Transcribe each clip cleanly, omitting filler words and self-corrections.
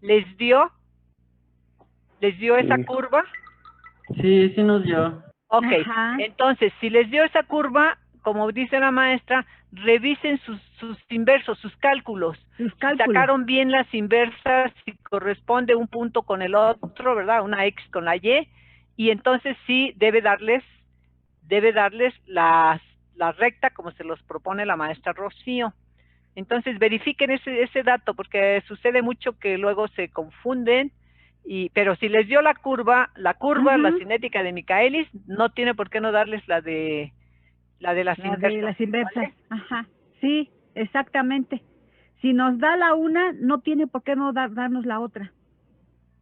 ¿Les dio? ¿Les dio esa Sí. curva? Sí, sí nos dio. Ok, Ajá. entonces, si les dio esa curva, como dice la maestra, revisen sus inversos, sus cálculos. Sus Si cálculos. sacaron bien las inversas, si corresponde un punto con el otro, ¿verdad? Una X con la y entonces sí debe darles la recta como se los propone la maestra Rocío. Entonces verifiquen ese dato, porque sucede mucho que luego se confunden, pero si les dio la curva, la cinética de Michaelis, no tiene por qué no darles la de las La de inversas, las inversas. ¿vale? Ajá. Sí, exactamente. Si nos da la una, no tiene por qué no darnos la otra.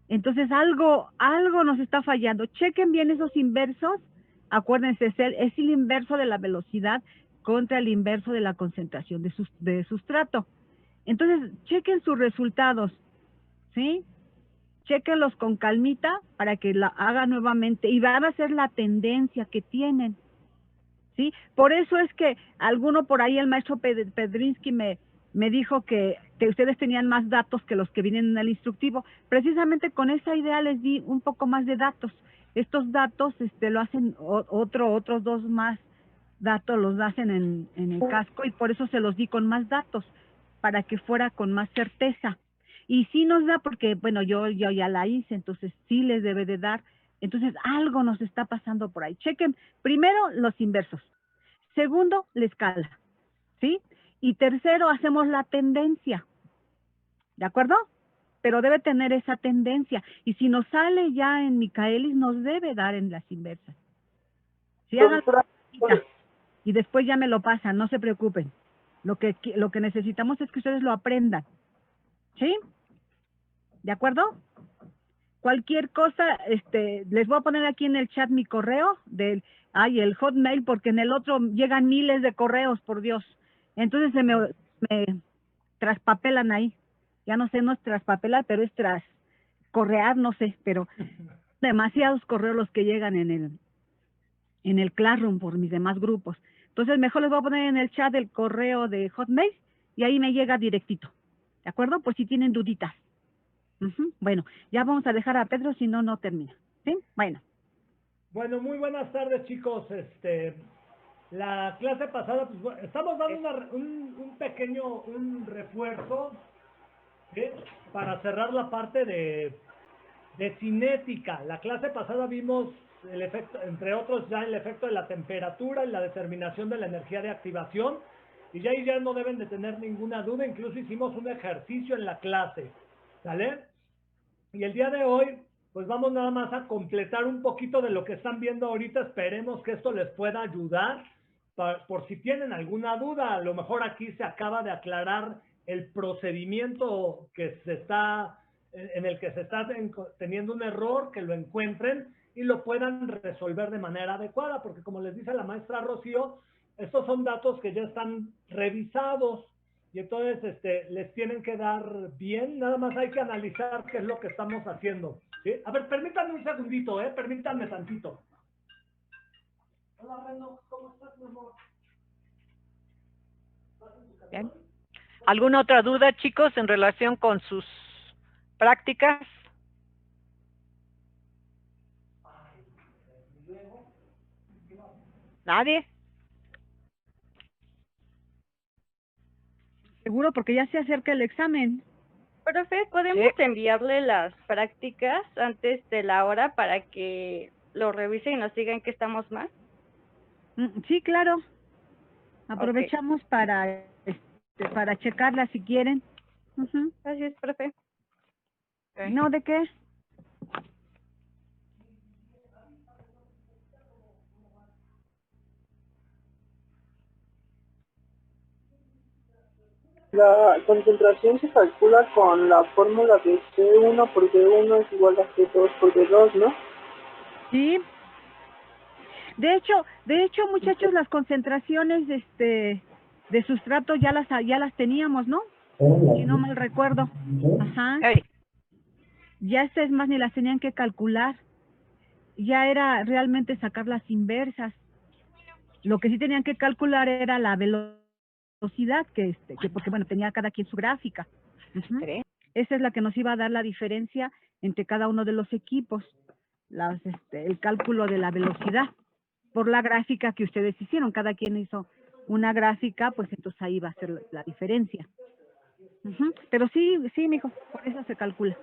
Entonces algo nos está fallando. Chequen bien esos inversos. Acuérdense, es el inverso de la velocidad contra el inverso de la concentración de sustrato. Entonces, chequen sus resultados, ¿sí? Chequenlos con calmita para que la haga nuevamente y van a ser la tendencia que tienen, ¿sí? Por eso es que alguno por ahí, el maestro Pedrinsky me dijo que ustedes tenían más datos que los que vienen en el instructivo. Precisamente con esa idea les di un poco más de datos. Estos datos lo hacen otros dos más datos, los hacen en el casco y por eso se los di con más datos, para que fuera con más certeza. Y sí nos da porque, bueno, yo ya la hice, entonces sí les debe de dar. Entonces algo nos está pasando por ahí. Chequen primero los inversos. Segundo, la escala, ¿sí? Y tercero, hacemos la tendencia, ¿de acuerdo? Pero debe tener esa tendencia. Y si nos sale ya en Michaelis, nos debe dar en las inversas. Si hagan y después ya me lo pasan, no se preocupen. Lo que necesitamos es que ustedes lo aprendan, ¿sí? ¿De acuerdo? Cualquier cosa, les voy a poner aquí en el chat mi correo el Hotmail, porque en el otro llegan miles de correos, por Dios. Entonces me traspapelan ahí. Ya no sé, no es traspapelar, pero es correar, no sé, pero demasiados correos los que llegan en el Classroom por mis demás grupos. Entonces mejor les voy a poner en el chat el correo de Hotmail y ahí me llega directito. ¿De acuerdo? Por si tienen duditas. Bueno, ya vamos a dejar a Pedro, si no, no termina. ¿Sí? Bueno. Bueno, muy buenas tardes, chicos. La clase pasada, pues, estamos dando un pequeño refuerzo, ¿sí? Para cerrar la parte de cinética. La clase pasada vimos el efecto, entre otros, ya el efecto de la temperatura y la determinación de la energía de activación. Y ya ahí ya no deben de tener ninguna duda. Incluso hicimos un ejercicio en la clase. ¿Sale? Y el día de hoy, pues vamos nada más a completar un poquito de lo que están viendo ahorita. Esperemos que esto les pueda ayudar. Por si tienen alguna duda, a lo mejor aquí se acaba de aclarar el procedimiento en el que se está teniendo un error, que lo encuentren y lo puedan resolver de manera adecuada, porque como les dice la maestra Rocío, estos son datos que ya están revisados y entonces les tienen que dar bien, nada más hay que analizar qué es lo que estamos haciendo, ¿sí? A ver, permítanme un segundito, permítanme tantito. Hola, Reno, ¿cómo estás, mi amor? Bien. ¿Alguna otra duda, chicos, en relación con sus prácticas? ¿Nadie? Seguro, porque ya se acerca el examen. Profe, ¿podemos Sí. enviarle las prácticas antes de la hora para que lo revise y nos digan que estamos mal? Sí, claro. Ok. Aprovechamos para checarla si quieren. Gracias, profe. Okay. No, ¿de qué? La concentración se calcula con la fórmula de C1 por D1 es igual a C2 por D2, ¿no? Sí. De hecho, muchachos, las concentraciones de sustrato ya las teníamos, ¿no? Si no mal recuerdo. Ajá. Hey. Ya es más, ni las tenían que calcular. Ya era realmente sacar las inversas. Lo que sí tenían que calcular era la velocidad que porque bueno, tenía cada quien su gráfica. Esa es la que nos iba a dar la diferencia entre cada uno de los equipos, el cálculo de la velocidad, por la gráfica que ustedes hicieron. Cada quien hizo una gráfica, pues entonces ahí va a ser la diferencia. Pero sí, mijo, por eso se calcula.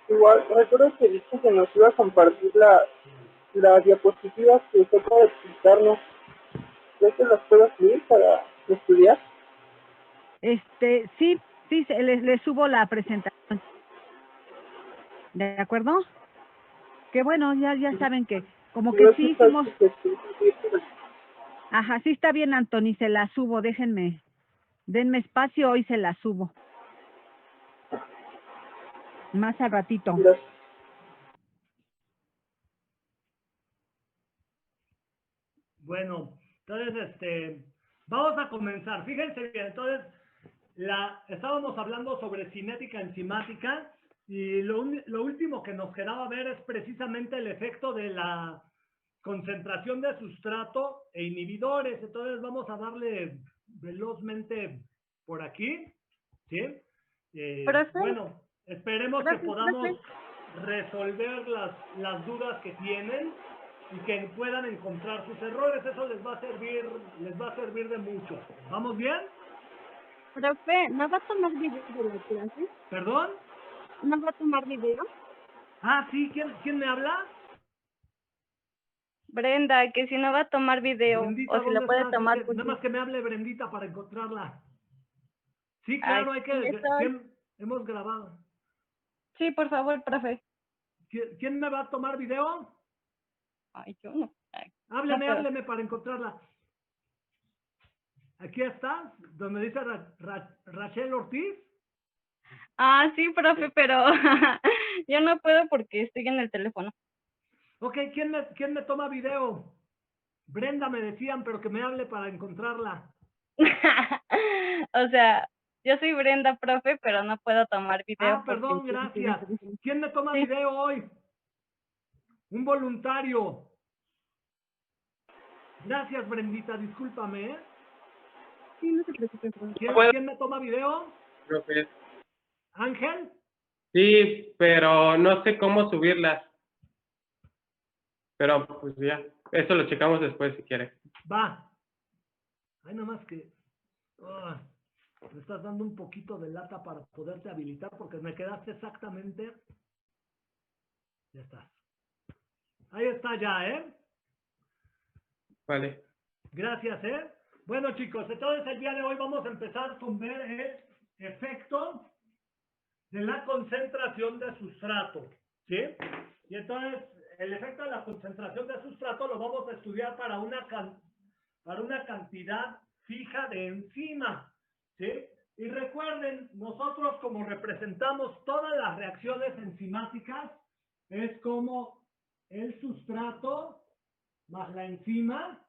Igual, recuerdo que dijo que nos iba a compartir las diapositivas que usted para explicarnos. ¿Crees que las puedo subir para estudiar? Sí, les subo la presentación. ¿De acuerdo? Que bueno, ya saben que como que sí hicimos... Ajá, sí está bien, Anthony, se la subo, denme espacio, hoy se la subo. Más al ratito. Gracias. Bueno, entonces, vamos a comenzar. Fíjense bien, entonces, estábamos hablando sobre cinética enzimática y lo último que nos quedaba ver es precisamente el efecto de la concentración de sustrato e inhibidores. Entonces, vamos a darle velozmente por aquí, ¿sí? Bueno, esperemos que podamos resolver las dudas que tienen y que puedan encontrar sus errores. Eso les va a servir de mucho. ¿Vamos bien? Profe, ¿no va a tomar video de la clase? ¿Perdón? ¿No va a tomar video? Ah, sí, ¿quién me habla? Brenda, que si no va a tomar video, Brendita, o si lo ¿dónde puede estás? tomar, Es que, pues nada sí. más que me hable Brendita para encontrarla. Sí, claro, Aquí hay que... estoy. Hemos grabado. Sí, por favor, profe. ¿Quién me va a tomar video? Ay, yo no. Ay, Hábleme para encontrarla. Aquí está, donde dice Rachel Ortiz. Ah, sí, profe, pero yo no puedo porque estoy en el teléfono. Ok, ¿quién me toma video? Brenda me decían, pero que me hable para encontrarla. O sea, yo soy Brenda, profe, pero no puedo tomar video. Ah, perdón, gracias. ¿Quién me toma video hoy? Un voluntario. Gracias, Brendita, discúlpame, ¿eh? Sí, no se preocupe, profe. ¿Quién me toma video? Profe. ¿Ángel? Sí, pero no sé cómo subirlas. Pero pues ya, eso lo checamos después si quiere. Va. Ay, nada más que... me estás dando un poquito de lata para poderte habilitar porque me quedaste exactamente... Ya estás. Ahí está ya, ¿eh? Vale. Gracias, ¿eh? Bueno, chicos, entonces el día de hoy vamos a empezar con ver el efecto de la concentración de sustrato, ¿sí? Y entonces, el efecto de la concentración de sustrato lo vamos a estudiar para una cantidad fija de enzima, ¿sí? Y recuerden, nosotros como representamos todas las reacciones enzimáticas, es como el sustrato más la enzima,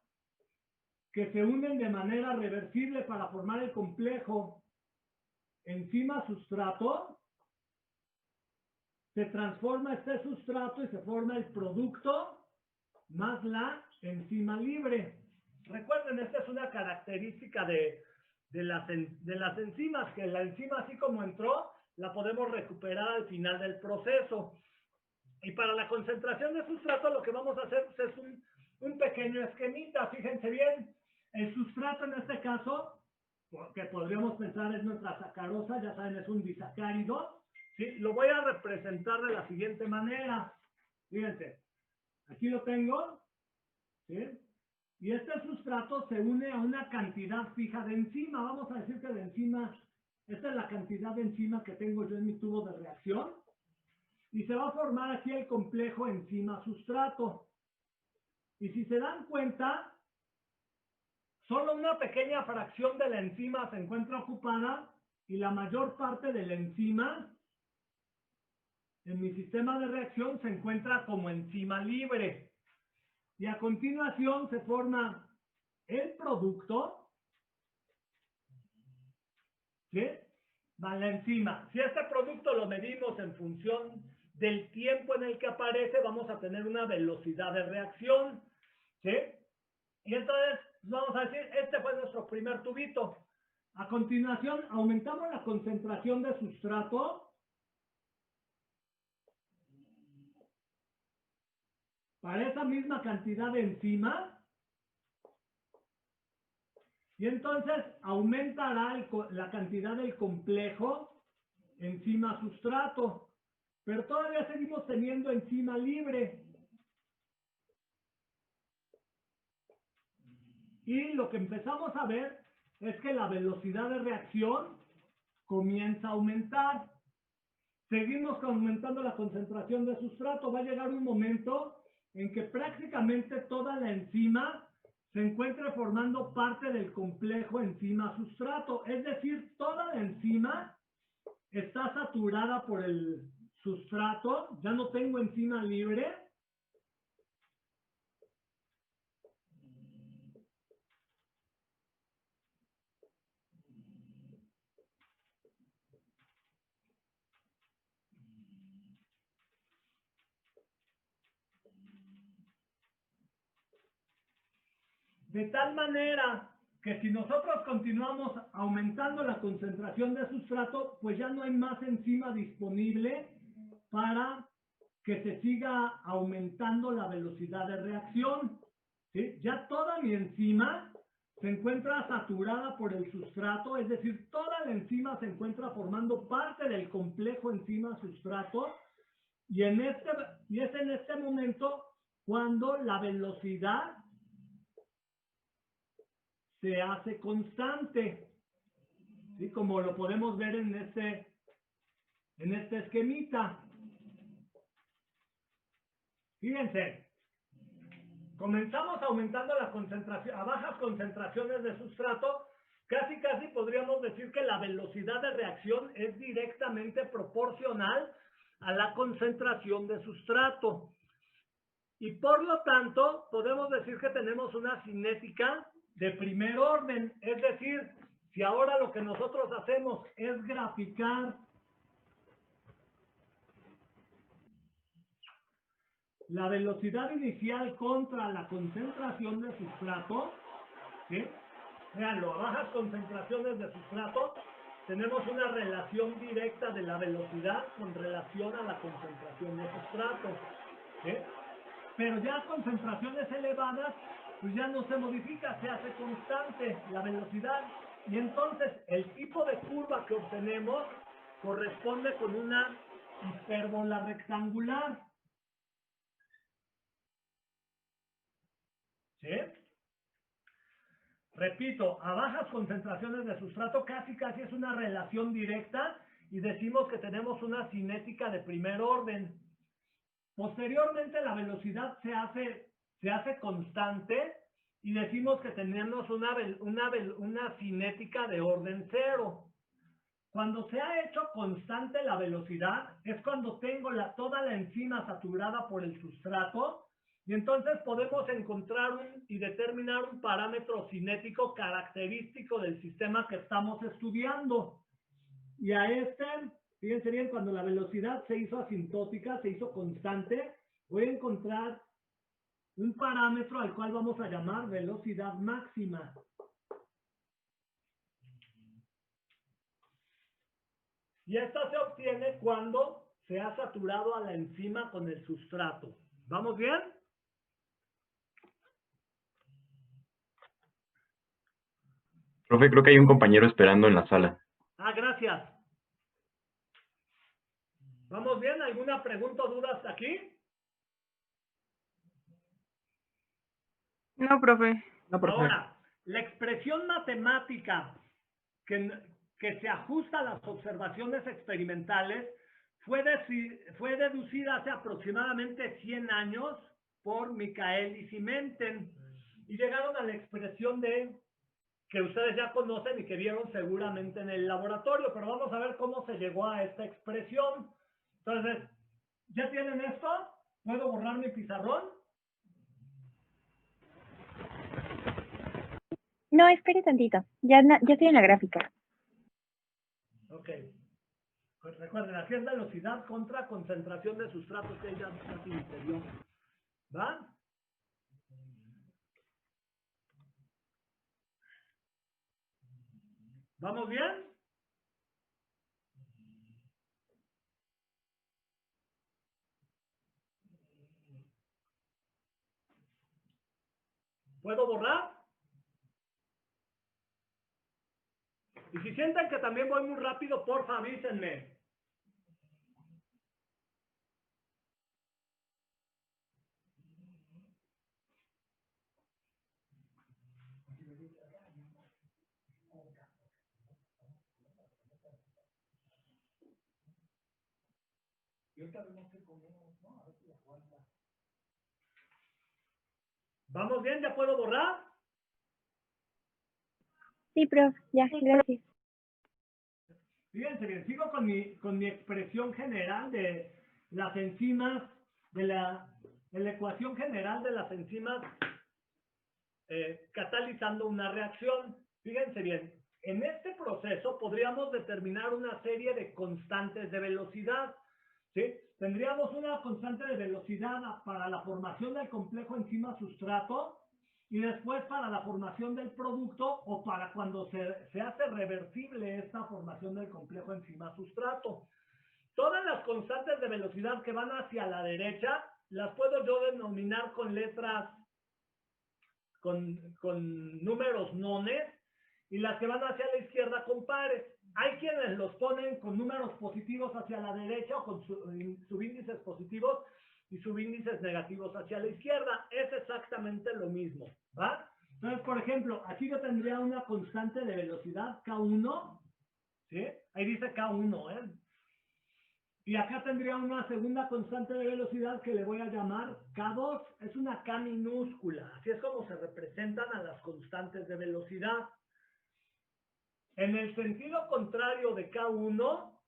que se unen de manera reversible para formar el complejo enzima-sustrato. Se transforma este sustrato y se forma el producto más la enzima libre. Recuerden, esta es una característica de las enzimas, que la enzima así como entró, la podemos recuperar al final del proceso. Y para la concentración de sustrato lo que vamos a hacer es un pequeño esquemita, fíjense bien. El sustrato en este caso, que podríamos pensar es nuestra sacarosa, ya saben, es un disacárido, ¿sí? Lo voy a representar de la siguiente manera. Fíjense, aquí lo tengo, ¿sí? Y este sustrato se une a una cantidad fija de enzima. Vamos a decir que de enzima, esta es la cantidad de enzima que tengo yo en mi tubo de reacción. Y se va a formar aquí el complejo enzima-sustrato. Y si se dan cuenta, solo una pequeña fracción de la enzima se encuentra ocupada y la mayor parte de la enzima en mi sistema de reacción se encuentra como enzima libre. Y a continuación se forma el producto, ¿sí? Más la enzima. Si este producto lo medimos en función del tiempo en el que aparece, vamos a tener una velocidad de reacción, ¿sí? Y entonces vamos a decir, este fue nuestro primer tubito. A continuación, aumentamos la concentración de sustrato para esa misma cantidad de enzima. Y entonces aumentará la cantidad del complejo enzima-sustrato. Pero todavía seguimos teniendo enzima libre. Y lo que empezamos a ver es que la velocidad de reacción comienza a aumentar. Seguimos aumentando la concentración de sustrato. Va a llegar un momento en que prácticamente toda la enzima se encuentre formando parte del complejo enzima-sustrato. Es decir, toda la enzima está saturada por el sustrato. Ya no tengo enzima libre. De tal manera que si nosotros continuamos aumentando la concentración de sustrato, pues ya no hay más enzima disponible para que se siga aumentando la velocidad de reacción. ¿Sí? Ya toda mi enzima se encuentra saturada por el sustrato, es decir, toda la enzima se encuentra formando parte del complejo enzima-sustrato, y es en este momento cuando la velocidad se hace constante, ¿sí? Como lo podemos ver en este esquemita. Fíjense, comenzamos aumentando la concentración, a bajas concentraciones de sustrato, casi podríamos decir que la velocidad de reacción es directamente proporcional a la concentración de sustrato. Y por lo tanto, podemos decir que tenemos una cinética de primer orden. Es decir, si ahora lo que nosotros hacemos es graficar la velocidad inicial contra la concentración de sustrato, ¿sí? Veanlo, a bajas concentraciones de sustrato tenemos una relación directa de la velocidad con relación a la concentración de sustrato, ¿sí? Pero ya a concentraciones elevadas, pues ya no se modifica, se hace constante la velocidad. Y entonces el tipo de curva que obtenemos corresponde con una hipérbola rectangular. ¿Sí? Repito, a bajas concentraciones de sustrato casi es una relación directa y decimos que tenemos una cinética de primer orden. Posteriormente la velocidad se hace constante y decimos que tenemos una cinética de orden cero. Cuando se ha hecho constante la velocidad es cuando tengo toda la enzima saturada por el sustrato, y entonces podemos encontrar y determinar un parámetro cinético característico del sistema que estamos estudiando. Y a fíjense bien, cuando la velocidad se hizo asintótica, se hizo constante, voy a encontrar un parámetro al cual vamos a llamar velocidad máxima. Y esta se obtiene cuando se ha saturado a la enzima con el sustrato. ¿Vamos bien? Profe, creo que hay un compañero esperando en la sala. Ah, gracias. ¿Vamos bien? ¿Alguna pregunta o duda hasta aquí? No, profe. Ahora, la expresión matemática que se ajusta a las observaciones experimentales fue deducida hace aproximadamente 100 años por Michael y Simenten, y llegaron a la expresión que ustedes ya conocen y que vieron seguramente en el laboratorio, pero vamos a ver cómo se llegó a esta expresión. Entonces, ¿ya tienen esto? ¿Puedo borrar mi pizarrón? No, espere tantito. Ya estoy en la gráfica. Ok. Pues recuerden, aquí es velocidad contra concentración de sustrato, que ya se interior. ¿Va? ¿Vamos bien? ¿Puedo borrar? Y si sienten que también voy muy rápido, porfa, avísenme. ¿Vamos bien? ¿Ya puedo borrar? Sí, prof, ya, gracias. Fíjense bien, sigo con mi expresión general de las enzimas, de la ecuación general de las enzimas catalizando una reacción. Fíjense bien, en este proceso podríamos determinar una serie de constantes de velocidad, ¿sí? Tendríamos una constante de velocidad para la formación del complejo enzima-sustrato y después para la formación del producto o para cuando se hace reversible esta formación del complejo enzima-sustrato. Todas las constantes de velocidad que van hacia la derecha las puedo yo denominar con letras, con números nones, y las que van hacia la izquierda con pares. Hay quienes los ponen con números positivos hacia la derecha o con subíndices positivos y subíndices negativos hacia la izquierda. Es exactamente lo mismo, ¿va? Entonces, por ejemplo, aquí yo tendría una constante de velocidad K1, ¿sí? Ahí dice K1, ¿eh? Y acá tendría una segunda constante de velocidad que le voy a llamar K2. Es una K minúscula. Así es como se representan a las constantes de velocidad. En el sentido contrario de K1,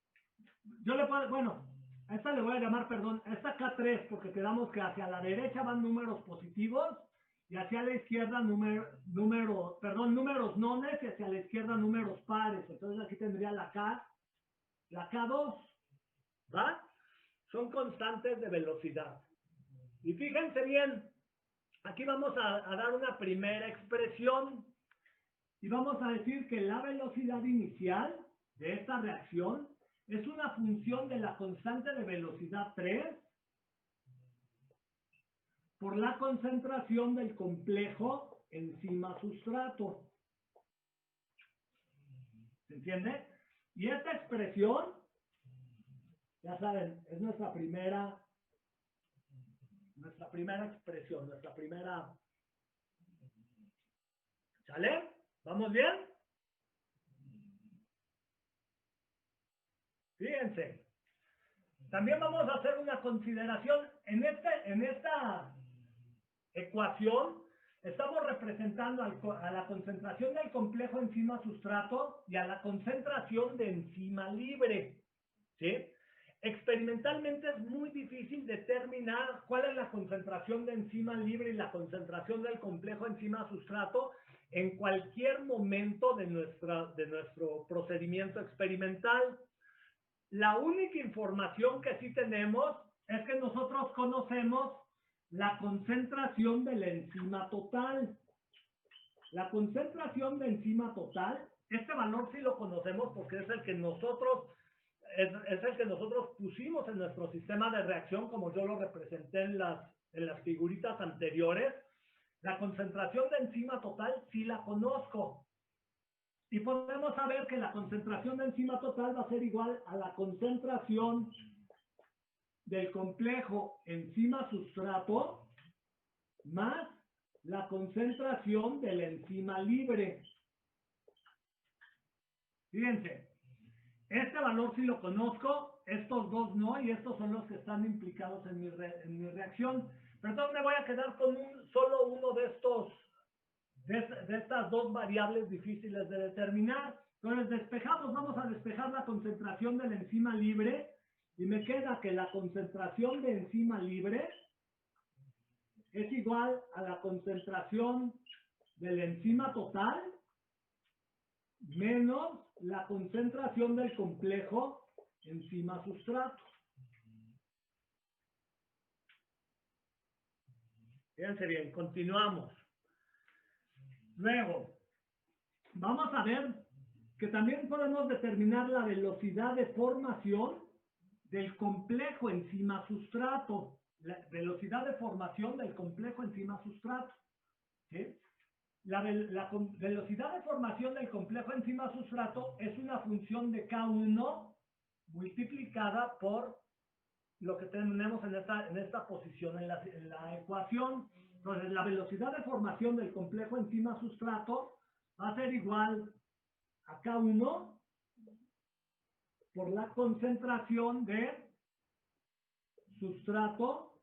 yo le puedo, bueno, a esta le voy a llamar, perdón, a esta K3, porque quedamos que hacia la derecha van números positivos y hacia la izquierda números nones y hacia la izquierda números pares. Entonces aquí tendría la K2. ¿Va? Son constantes de velocidad. Y fíjense bien, aquí vamos a dar una primera expresión y vamos a decir que la velocidad inicial de esta reacción es una función de la constante de velocidad 3 por la concentración del complejo enzima-sustrato. ¿Se entiende? Y esta expresión, ya saben, es nuestra primera expresión, nuestra primera... ¿Sale? ¿Vamos bien? Fíjense. También vamos a hacer una consideración. En esta ecuación estamos representando a la concentración del complejo enzima-sustrato y a la concentración de enzima libre, ¿sí? Experimentalmente es muy difícil determinar cuál es la concentración de enzima libre y la concentración del complejo enzima-sustrato en cualquier momento de nuestro procedimiento experimental. La única información que sí tenemos es que nosotros conocemos la concentración de la enzima total. La concentración de enzima total, este valor sí lo conocemos porque es el que nosotros pusimos en nuestro sistema de reacción, como yo lo representé en las figuritas anteriores. La concentración de enzima total sí la conozco. Y podemos saber que la concentración de enzima total va a ser igual a la concentración del complejo enzima-sustrato más la concentración de la enzima libre. Fíjense, este valor sí lo conozco, estos dos no, y estos son los que están implicados en mi reacción. Pero entonces me voy a quedar con solo uno de estas dos variables difíciles de determinar. Entonces despejamos, vamos a despejar la concentración de la enzima libre y me queda que la concentración de enzima libre es igual a la concentración de la enzima total menos la concentración del complejo enzima-sustrato. Fíjense bien, continuamos. Luego, vamos a ver que también podemos determinar la velocidad de formación del complejo enzima-sustrato. La velocidad de formación del complejo enzima-sustrato. ¿Sí? La velocidad de formación del complejo enzima-sustrato es una función de K1 multiplicada por lo que tenemos en esta posición en la ecuación. Entonces, la velocidad de formación del complejo enzima-sustrato va a ser igual a K1 por la concentración de sustrato,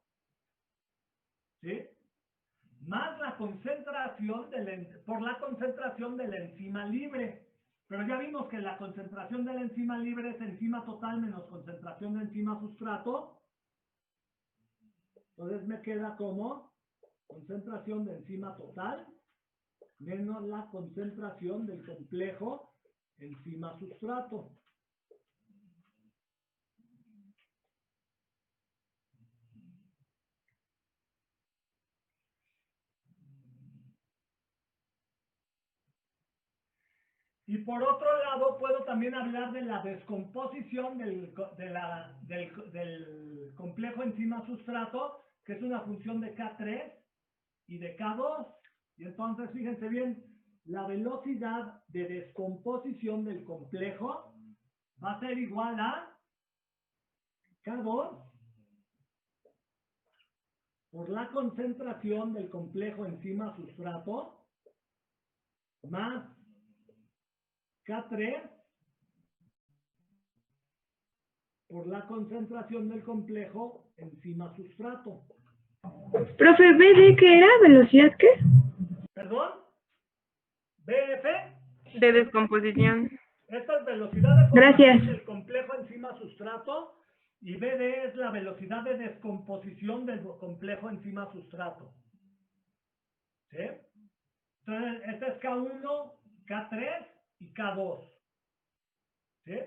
¿sí? Más la concentración por la concentración de la enzima libre. Pero ya vimos que la concentración de la enzima libre es enzima total menos concentración de enzima sustrato. Entonces me queda como concentración de enzima total menos la concentración del complejo enzima sustrato. Y por otro lado, puedo también hablar de la descomposición del complejo enzima-sustrato, que es una función de K3 y de K2. Y entonces, fíjense bien, la velocidad de descomposición del complejo va a ser igual a K2 por la concentración del complejo enzima-sustrato más K3 por la concentración del complejo enzima-sustrato. Profe, ¿BD qué era? ¿Velocidad qué? ¿Perdón? ¿BF? De descomposición. Esta es velocidad de formación Gracias. del complejo enzima-sustrato y BD es la velocidad de descomposición del complejo enzima-sustrato. ¿Sí? Entonces, este es K1, K3 y K2. ¿Sí?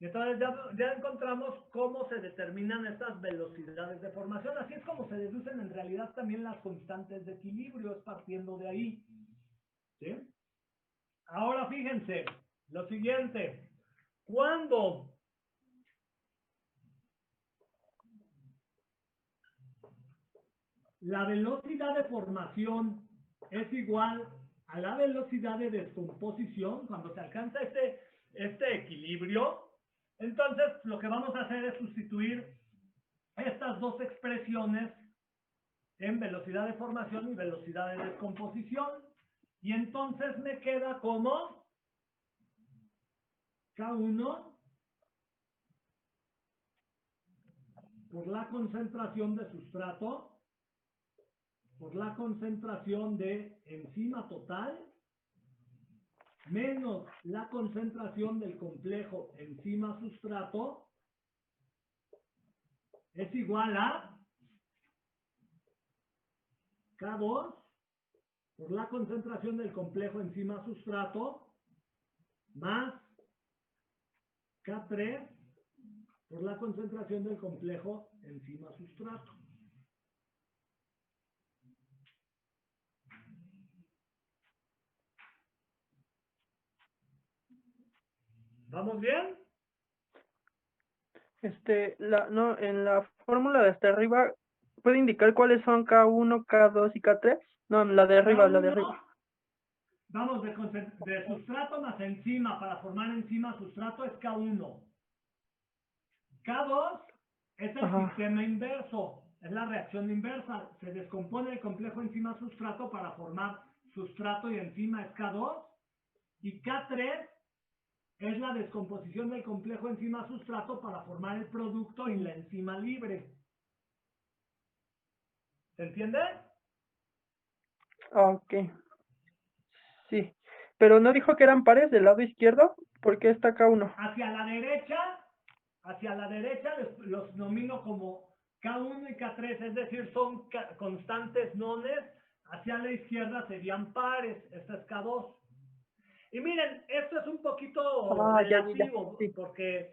Y entonces ya encontramos cómo se determinan estas velocidades de formación. Así es como se deducen en realidad también las constantes de equilibrio, es partiendo de ahí. ¿Sí? Ahora fíjense, lo siguiente. Cuando la velocidad de formación es igual a la velocidad de descomposición, cuando se alcanza este equilibrio, entonces lo que vamos a hacer es sustituir estas dos expresiones en velocidad de formación y velocidad de descomposición. Y entonces me queda como K1 por la concentración de sustrato por la concentración de enzima total menos la concentración del complejo enzima-sustrato es igual a K2 por la concentración del complejo enzima-sustrato más K3 por la concentración del complejo enzima-sustrato. ¿Vamos bien? No, en la fórmula de hasta arriba, ¿puede indicar cuáles son K1, K2 y K3? No, la de arriba, K1, la de arriba. Vamos, de sustrato más enzima para formar enzima sustrato es K1. K2 es el sistema inverso, es la reacción inversa. Se descompone el complejo enzima-sustrato para formar sustrato y enzima es K2. Y K3 es la descomposición del complejo enzima-sustrato para formar el producto y la enzima libre. ¿Se entiende? Ok. Sí. Pero no dijo que eran pares del lado izquierdo, ¿por qué está K1? Hacia la derecha los nomino como K1 y K3, es decir, son constantes nones. Hacia la izquierda serían pares, esta es K2. Y miren, esto es un poquito relativo, sí. porque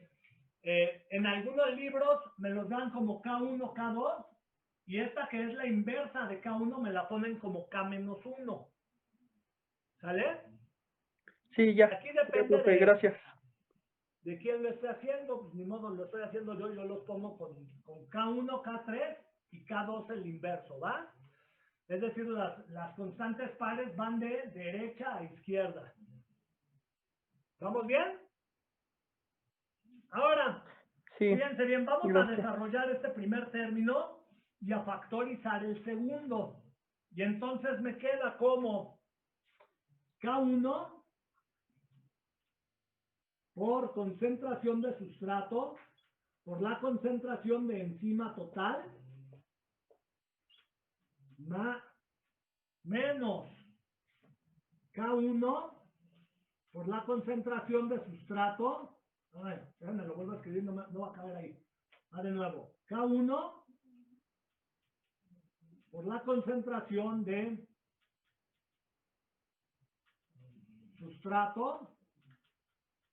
en algunos libros me los dan como K1, K2, y esta que es la inversa de K1 me la ponen como K-1. ¿Sale? Sí, ya. Aquí depende profe, gracias. de quién lo esté haciendo, pues ni modo, lo estoy haciendo yo los pongo con K1, K3 y K2 el inverso, ¿va? Es decir, las constantes pares van de derecha a izquierda. ¿Vamos bien? Ahora, Sí. fíjense bien, vamos a Gracias. desarrollar este primer término y a factorizar el segundo. Y entonces me queda como K1 por concentración de sustrato por la concentración de enzima total menos K1 por la concentración de sustrato. A ver, déjame lo vuelvo a escribir, no va a caber ahí. De nuevo, K1 por la concentración de sustrato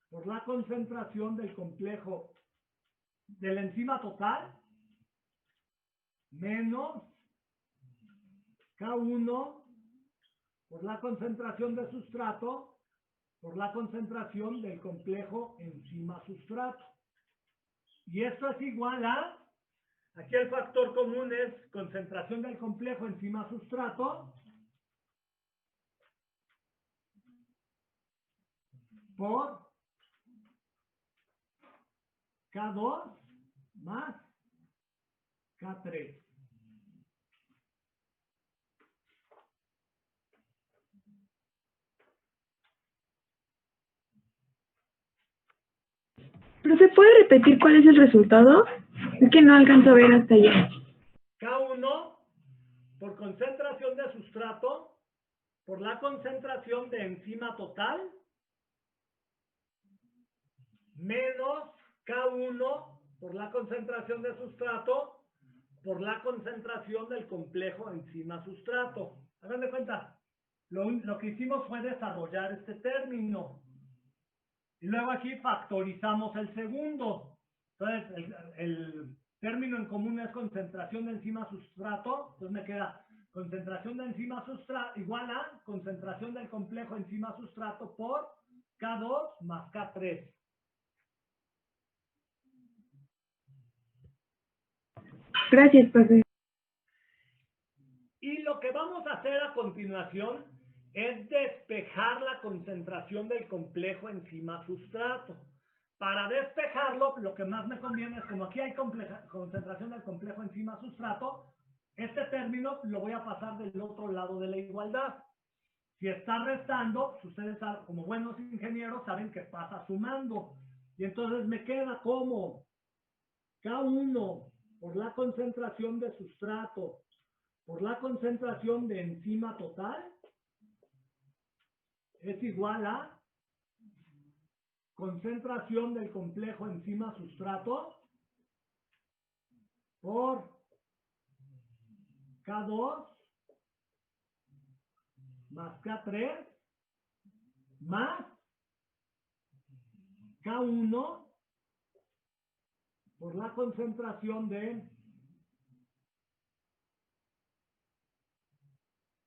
por la concentración del complejo de la enzima total menos K1 por la concentración de sustrato por la concentración del complejo enzima-sustrato. Y esto es igual a, aquí el factor común es concentración del complejo enzima-sustrato por K2 más K3. ¿Profe, puede repetir cuál es el resultado? Es que no alcanzo a ver hasta allá. K1 por concentración de sustrato por la concentración de enzima total menos K1 por la concentración de sustrato por la concentración del complejo enzima-sustrato. Hagan de cuenta, lo que hicimos fue desarrollar este término. Y luego aquí factorizamos el segundo. Entonces, el término en común es concentración de enzima-sustrato. Entonces me queda concentración de enzima-sustrato igual a concentración del complejo enzima-sustrato por K2 más K3. Gracias, profe. Y lo que vamos a hacer a continuación es despejar la concentración del complejo enzima-sustrato. Para despejarlo, lo que más me conviene es, como aquí hay concentración del complejo enzima-sustrato, este término lo voy a pasar del otro lado de la igualdad. Si está restando, ustedes como buenos ingenieros saben que pasa sumando. Y entonces me queda como K1 por la concentración de sustrato por la concentración de enzima total es igual a concentración del complejo enzima-sustrato por K2 más K3 más K1 por la concentración de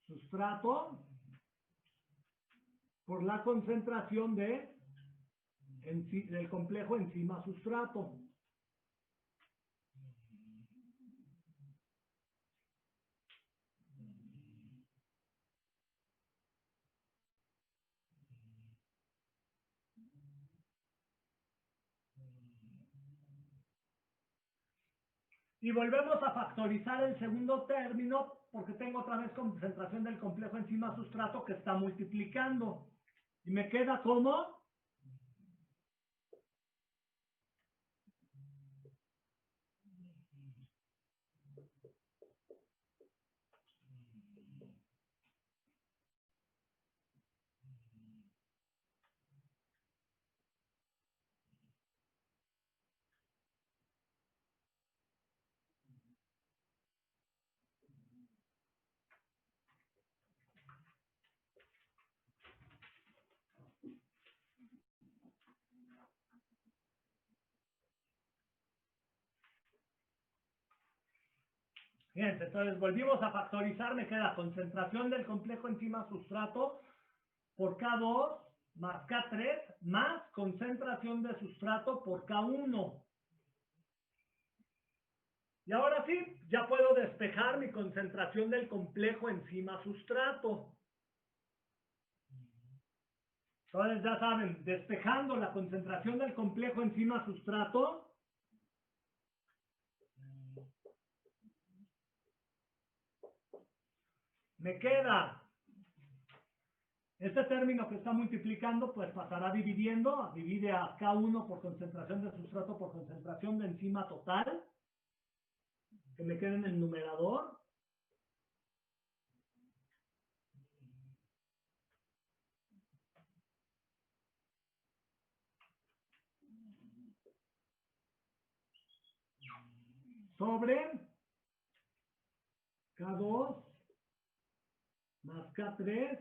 sustrato por la concentración del complejo enzima-sustrato. Y volvemos a factorizar el segundo término porque tengo otra vez concentración del complejo enzima-sustrato que está multiplicando. Y me queda como fíjense, entonces volvimos a factorizar, me queda concentración del complejo enzima-sustrato por K2 más K3 más concentración de sustrato por K1. Y ahora sí, ya puedo despejar mi concentración del complejo enzima sustrato. Entonces ya saben, despejando la concentración del complejo enzima sustrato, me queda este término que está multiplicando, pues pasará dividiendo, divide a K1 por concentración de sustrato por concentración de enzima total, que me queda en el numerador. Sobre K2 más K3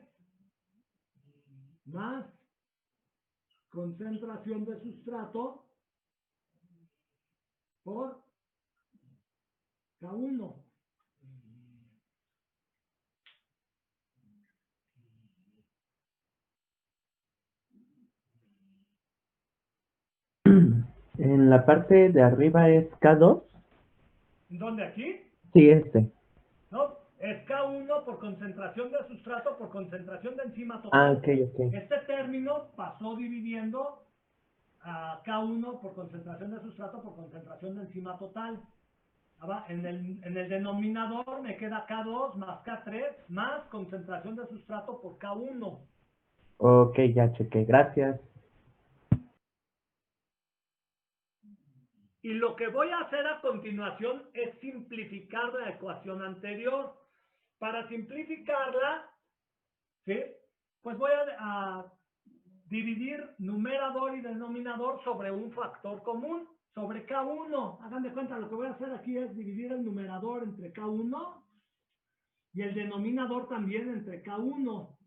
más concentración de sustrato por K1. En la parte de arriba es K2. ¿Dónde aquí? Sí, este. ¿No? Es K1 por concentración de sustrato por concentración de enzima Ah, total. ok. Este término pasó dividiendo a K1 por concentración de sustrato por concentración de enzima total. En el denominador me queda K2 más K3 más concentración de sustrato por K1. Ok, ya chequé. Gracias. Y lo que voy a hacer a continuación es simplificar la ecuación anterior. Para simplificarla, ¿sí? Pues voy a dividir numerador y denominador sobre un factor común, sobre K1. Hagan de cuenta, lo que voy a hacer aquí es dividir el numerador entre K1 y el denominador también entre K1.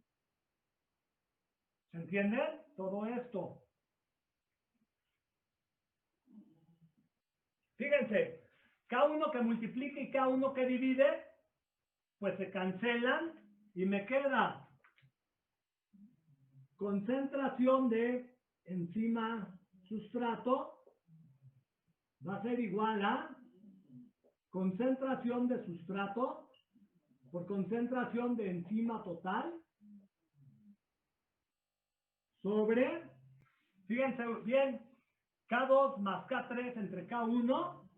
¿Se entiende? Todo esto. Fíjense, K1 que multiplica y K1 que divide, pues se cancelan y me queda concentración de enzima sustrato va a ser igual a concentración de sustrato por concentración de enzima total sobre, fíjense bien, K2 más K3 entre K1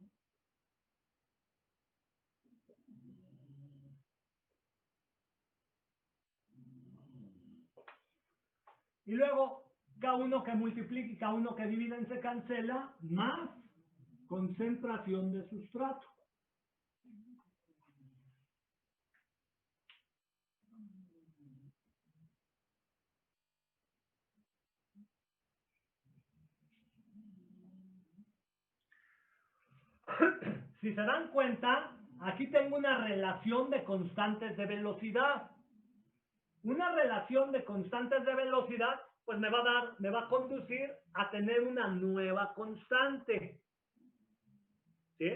y luego K1 que multiplica y K1 que divide se cancela más concentración de sustrato. Si se dan cuenta, aquí tengo una relación de constantes de velocidad. Una relación de constantes de velocidad, pues me va a conducir a tener una nueva constante. ¿Sí?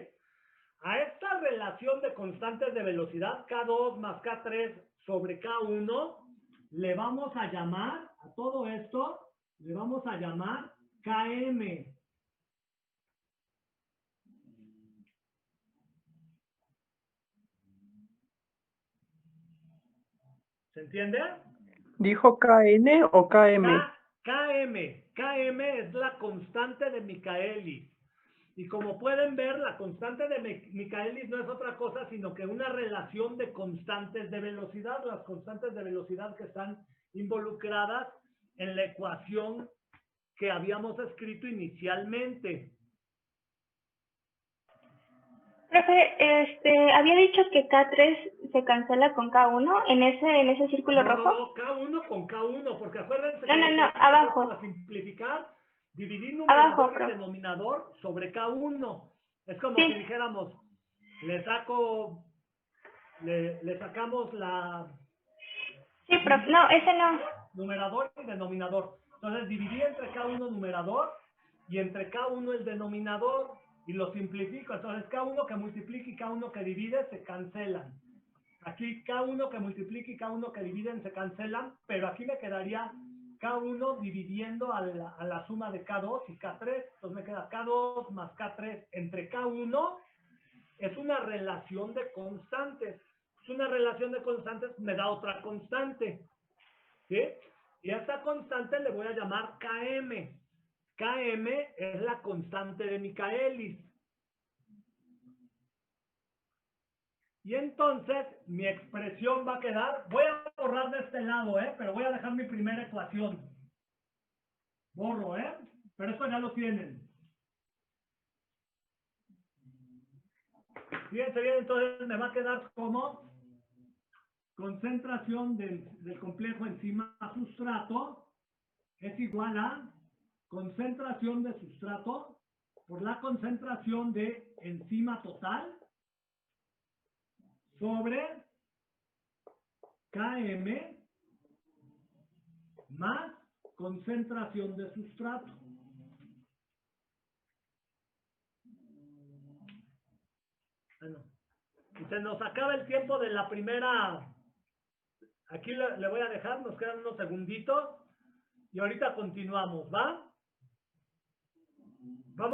A esta relación de constantes de velocidad, K2 más K3 sobre K1, le vamos a llamar, a todo esto, le vamos a llamar Km. ¿Se entiende? ¿Dijo KN o KM? KM es la constante de Michaelis. Y como pueden ver, la constante de Michaelis no es otra cosa sino que una relación de constantes de velocidad, las constantes de velocidad que están involucradas en la ecuación que habíamos escrito inicialmente. Profe, había dicho que K3 se cancela con K1 en ese círculo rojo. No, K1 con K1, porque acuérdense No, abajo. para simplificar, dividir numerador Abajo, y denominador sobre K1. Es como sí. si dijéramos, le sacamos la... Sí, profe, no, ese no. Numerador y denominador. Entonces dividí entre K1 numerador y entre K1 el denominador y lo simplifico. Entonces K1 que multiplica y K1 que divide se cancelan. Aquí K1 que multiplica y K1 que dividen se cancelan, pero aquí me quedaría K1 dividiendo a la suma de K2 y K3. Entonces me queda K2 más K3 entre K1. Es una relación de constantes. Es una relación de constantes, me da otra constante. ¿Sí? Y a esta constante le voy a llamar Km. Km es la constante de Michaelis. Y entonces mi expresión va a quedar, voy a borrar de este lado, pero voy a dejar mi primera ecuación. Borro, pero esto ya lo tienen. Fíjense bien, entonces me va a quedar como concentración del complejo enzima-sustrato es igual a concentración de sustrato por la concentración de enzima total sobre Km más concentración de sustrato. Bueno, y se nos acaba el tiempo de la primera. Aquí le voy a dejar, nos quedan unos segunditos y ahorita continuamos, ¿va? Vamos.